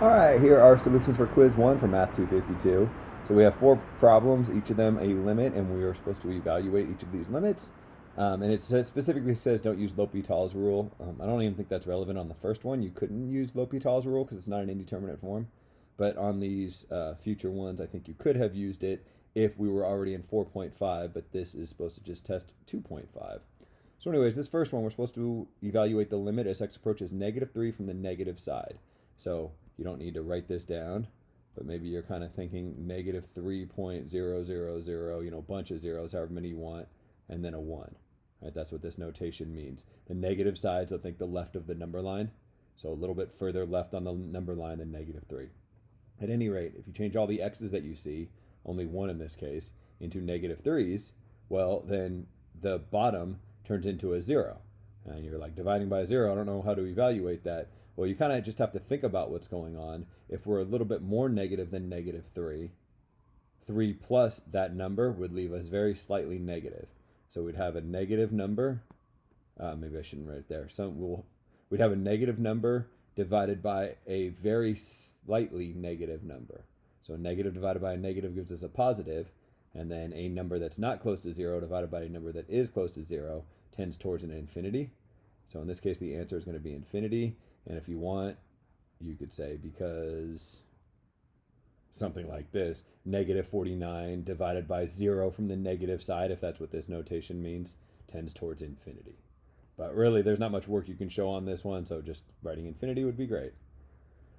All right, here are solutions for quiz 1 for Math 252. So we have 4 problems, each of them a limit, and we are supposed to evaluate each of these limits. And it specifically says don't use L'Hopital's rule. I don't even think that's relevant on the first one. You couldn't use L'Hopital's rule because it's not an indeterminate form. But on these future ones, I think you could have used it if we were already in 4.5, but this is supposed to just test 2.5. So anyways, this first one, we're supposed to evaluate the limit as x approaches negative 3 from the negative side. So you don't need to write this down, but maybe you're kind of thinking negative 3.000, bunch of zeros, however many you want, and then a 1. Right? That's what this notation means. The negative side, so think the left of the number line. So a little bit further left on the number line than negative 3. At any rate, if you change all the x's that you see, only 1 in this case, into negative 3's, well, then the bottom turns into a 0. And you're like, dividing by 0, I don't know how to evaluate that. Well, you kind of just have to think about what's going on. If we're a little bit more negative than negative 3, 3 plus that number would leave us very slightly negative. So we'd have a negative number. Maybe I shouldn't write it there. We'd have a negative number divided by a very slightly negative number. So a negative divided by a negative gives us a positive, and then a number that's not close to 0 divided by a number that is close to 0 tends towards an infinity. So in this case, the answer is going to be infinity. And if you want, you could say because something like this, negative 49 divided by 0 from the negative side, if that's what this notation means, tends towards infinity. But really, there's not much work you can show on this one, so just writing infinity would be great.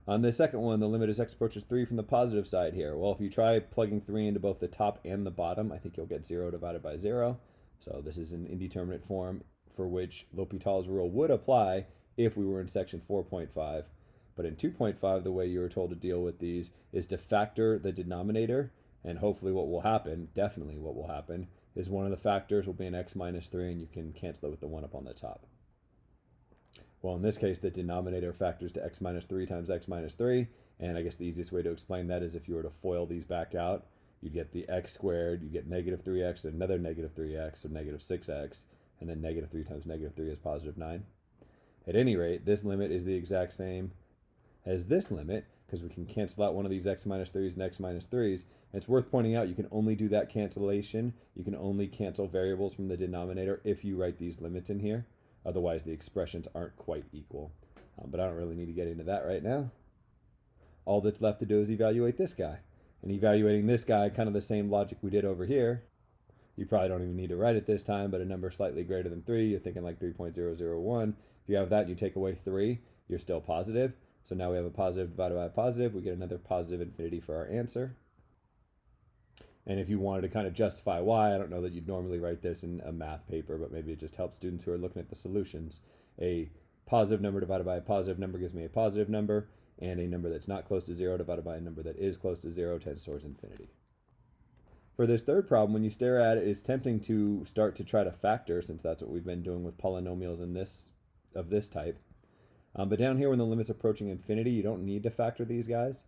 On the second one, the limit as x approaches 3 from the positive side here. Well, if you try plugging 3 into both the top and the bottom, I think you'll get 0 divided by 0. So this is an indeterminate form for which L'Hopital's rule would apply if we were in section 4.5. But in 2.5, the way you were told to deal with these is to factor the denominator, and hopefully what will happen, definitely what will happen, is one of the factors will be an x minus 3, and you can cancel it with the 1 up on the top. Well, in this case, the denominator factors to x minus 3 times x minus 3, and I guess the easiest way to explain that is if you were to FOIL these back out, you'd get the x squared, you get negative 3x, and another negative 3x, so negative 6x, and then negative 3 times negative 3 is positive 9. At any rate, this limit is the exact same as this limit, because we can cancel out one of these x minus 3's and x minus 3's. And it's worth pointing out you can only do that cancellation. You can only cancel variables from the denominator if you write these limits in here. Otherwise, the expressions aren't quite equal. But I don't really need to get into that right now. All that's left to do is evaluate this guy. And evaluating this guy, kind of the same logic we did over here. You probably don't even need to write it this time, but a number slightly greater than 3, you're thinking like 3.001. If you have that and you take away 3, you're still positive. So now we have a positive divided by a positive. We get another positive infinity for our answer. And if you wanted to kind of justify why, I don't know that you'd normally write this in a math paper, but maybe it just helps students who are looking at the solutions. A positive number divided by a positive number gives me a positive number, and a number that's not close to 0 divided by a number that is close to 0 tends towards infinity. For this third problem, when you stare at it, it's tempting to start to try to factor, since that's what we've been doing with polynomials of this type. But down here, when the limit's approaching infinity, you don't need to factor these guys.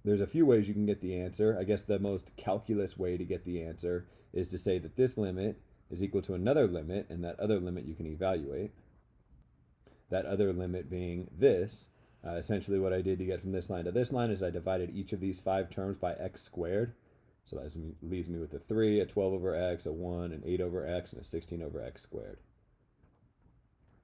There's a few ways you can get the answer. I guess the most calculus way to get the answer is to say that this limit is equal to another limit, and that other limit you can evaluate. That other limit being this. Essentially what I did to get from this line to this line is I divided each of these 5 terms by x squared. So that leaves me with a 3, a 12 over x, a 1, an 8 over x, and a 16 over x squared.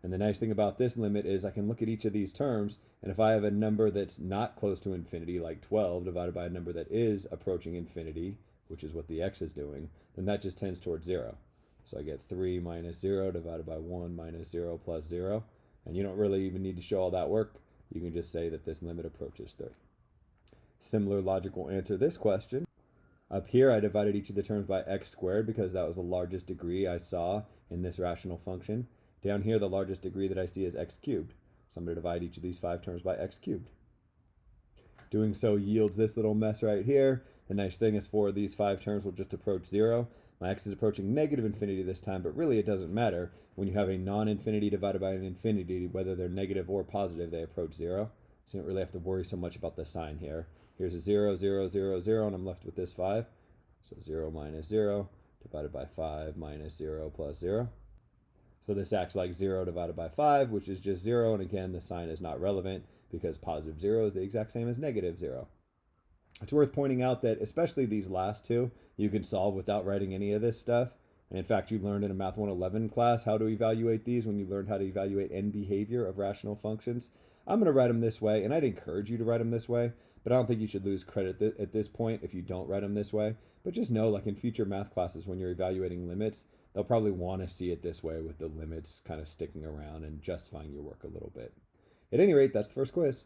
And the nice thing about this limit is I can look at each of these terms, and if I have a number that's not close to infinity, like 12, divided by a number that is approaching infinity, which is what the x is doing, then that just tends towards 0. So I get 3 minus 0 divided by 1 minus 0 plus 0. And you don't really even need to show all that work. You can just say that this limit approaches 3. Similar logic will answer this question. Up here, I divided each of the terms by x squared because that was the largest degree I saw in this rational function. Down here, the largest degree that I see is x cubed. So I'm going to divide each of these 5 terms by x cubed. Doing so yields this little mess right here. The nice thing is 4 of these 5 terms will just approach 0. My x is approaching negative infinity this time, but really it doesn't matter. When you have a non-infinity divided by an infinity, whether they're negative or positive, they approach 0. So you don't really have to worry so much about the sign here. Here's a 0, 0, 0, 0, and I'm left with this 5. So 0 minus 0 divided by 5 minus 0 plus 0. So this acts like 0 divided by 5, which is just 0, and again, the sign is not relevant because positive 0 is the exact same as negative 0. It's worth pointing out that especially these last two, you can solve without writing any of this stuff. And in fact, you learned in a Math 111 class how to evaluate these when you learned how to evaluate end behavior of rational functions. I'm going to write them this way, and I'd encourage you to write them this way, but I don't think you should lose credit at this point if you don't write them this way. But just know, like in future math classes, when you're evaluating limits, they'll probably want to see it this way with the limits kind of sticking around and justifying your work a little bit. At any rate, that's the first quiz.